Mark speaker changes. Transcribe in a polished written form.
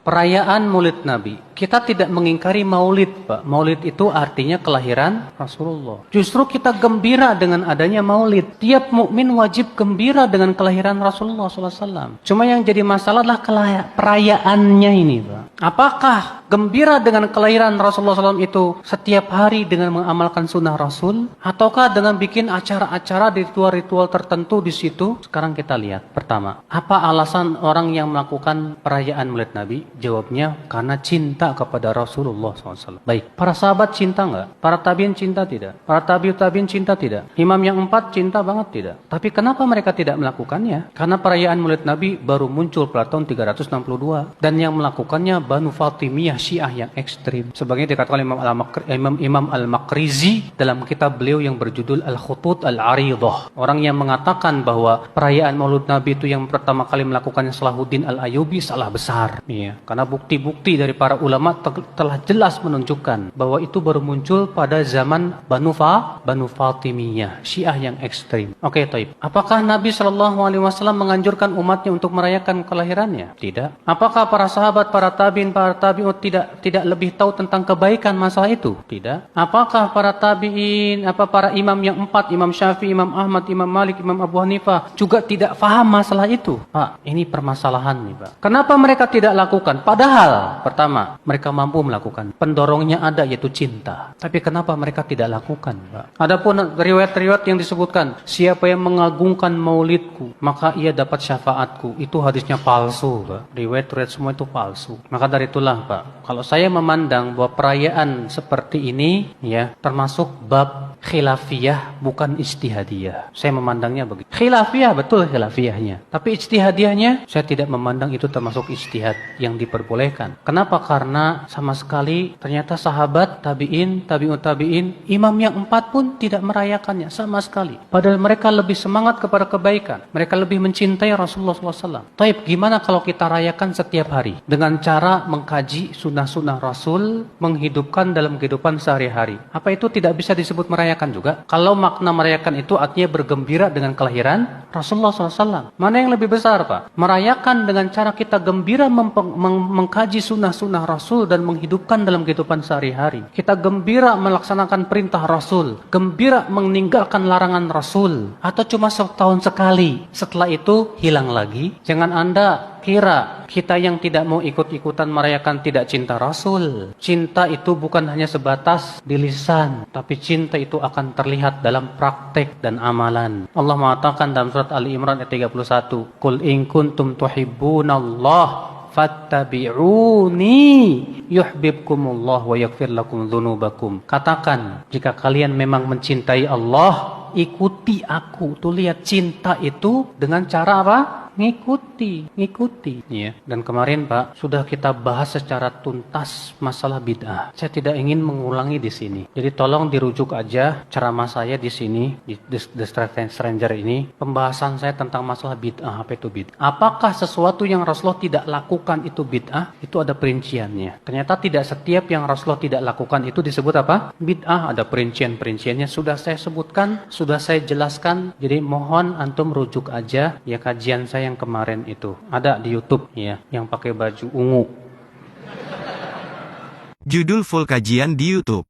Speaker 1: Perayaan Maulid Nabi. Kita tidak mengingkari Maulid, Pak. Maulid itu artinya kelahiran Rasulullah. Justru kita gembira dengan adanya Maulid. Tiap mukmin wajib gembira dengan kelahiran Rasulullah SAW. Cuma yang jadi masalah adalah perayaannya ini, Pak. Apakah gembira dengan kelahiran Rasulullah SAW itu setiap hari dengan mengamalkan sunnah Rasul? Ataukah dengan bikin acara-acara di ritual-ritual tertentu di situ? Sekarang kita lihat. Pertama, apa alasan orang yang melakukan perayaan Maulid Nabi? Jawabnya, karena cinta kepada Rasulullah SAW. Baik, para sahabat cinta enggak? Para tabiin cinta tidak? Para tabiin cinta tidak? Imam yang 4 cinta banget tidak? Tapi kenapa mereka tidak melakukannya? Karena perayaan Maulid Nabi baru muncul pada tahun 362. Dan yang melakukannya Banu Fatimiyah Syiah yang ekstrim. Sebagaimana dikatakan Imam Al-Makrizi dalam kitab beliau yang berjudul Al-Khutut Al-Aridah. Orang yang mengatakan bahwa perayaan Maulid Nabi itu yang pertama kali melakukannya Salahuddin Al-Ayyubi salah besar. Iya. Karena bukti-bukti dari para ulama telah jelas menunjukkan bahwa itu baru muncul pada zaman Banu Fatimiyah, Syiah yang ekstrim. Oke, taib. Apakah Nabi SAW menganjurkan umatnya untuk merayakan kelahirannya? Tidak. Apakah para sahabat, para tabi'in tidak lebih tahu tentang kebaikan masalah itu? Tidak. Apakah para tabi'in, para imam yang 4, Imam Syafi'i, Imam Ahmad, Imam Malik, Imam Abu Hanifah juga tidak faham masalah itu? Pak, ini permasalahan nih, Pak. Kenapa mereka tidak lakukan? Padahal, pertama, mereka mampu melakukan. Pendorongnya ada, yaitu cinta. Tapi kenapa mereka tidak lakukan, Pak? Adapun riwayat-riwayat yang disebutkan, siapa yang mengagungkan maulidku, maka ia dapat syafaatku. Itu hadisnya palsu, Pak. Riwayat-riwayat semua itu palsu. Maka dari itulah, Pak, kalau saya memandang bahwa perayaan seperti ini, ya, termasuk bab khilafiyah, bukan ijtihadiyah. Saya memandangnya begitu. Khilafiyah, betul khilafiyahnya. Tapi ijtihadiyahnya, saya tidak memandang itu termasuk ijtihad yang diperbolehkan. Kenapa? Karena sama sekali ternyata sahabat, tabi'in, tabi'ut tabi'in, imam yang 4 pun tidak merayakannya sama sekali. Padahal mereka lebih semangat kepada kebaikan. Mereka lebih mencintai Rasulullah SAW. Taib, gimana kalau kita rayakan setiap hari? Dengan cara mengkaji sunnah-sunnah Rasul, menghidupkan dalam kehidupan sehari-hari. Apa itu tidak bisa disebut merayakan juga? Kalau makna merayakan itu artinya bergembira dengan kelahiran Rasulullah SAW. Mana yang lebih besar, Pak? Merayakan dengan cara kita gembira mengkaji sunnah-sunnah Rasul dan menghidupkan dalam kehidupan sehari-hari. Kita gembira melaksanakan perintah Rasul, gembira meninggalkan larangan Rasul, atau cuma setahun sekali, setelah itu hilang lagi. Jangan Anda kira kita yang tidak mau ikut-ikutan merayakan tidak cinta Rasul. Cinta itu bukan hanya sebatas di lisan, tapi cinta itu akan terlihat dalam praktek dan amalan. Allah mengatakan dalam surat Ali Imran ayat 31, "Qul in kuntum tuhibbunallah fattabi'uni yuhibbukumullah wa yaghfir lakum dzunubakum." Katakan, jika kalian memang mencintai Allah, ikuti aku. Tuh lihat, cinta itu dengan cara apa? Ngikuti. Ya. Dan kemarin, Pak, sudah kita bahas secara tuntas masalah bid'ah. Saya tidak ingin mengulangi di sini. Jadi tolong dirujuk aja ceramah saya di sini, di The Stranger ini. Pembahasan saya tentang masalah bid'ah. Apa itu bid'ah? Apakah sesuatu yang Rasulullah tidak lakukan itu bid'ah? Itu ada perinciannya. Ternyata tidak setiap yang Rasulullah tidak lakukan itu disebut apa? Bid'ah. Ada perincian-perinciannya. Sudah saya sebutkan, sudah saya jelaskan. Jadi mohon antum rujuk aja ya kajian saya yang kemarin itu. Ada di YouTube ya, yang pakai baju ungu.
Speaker 2: Judul full kajian di YouTube.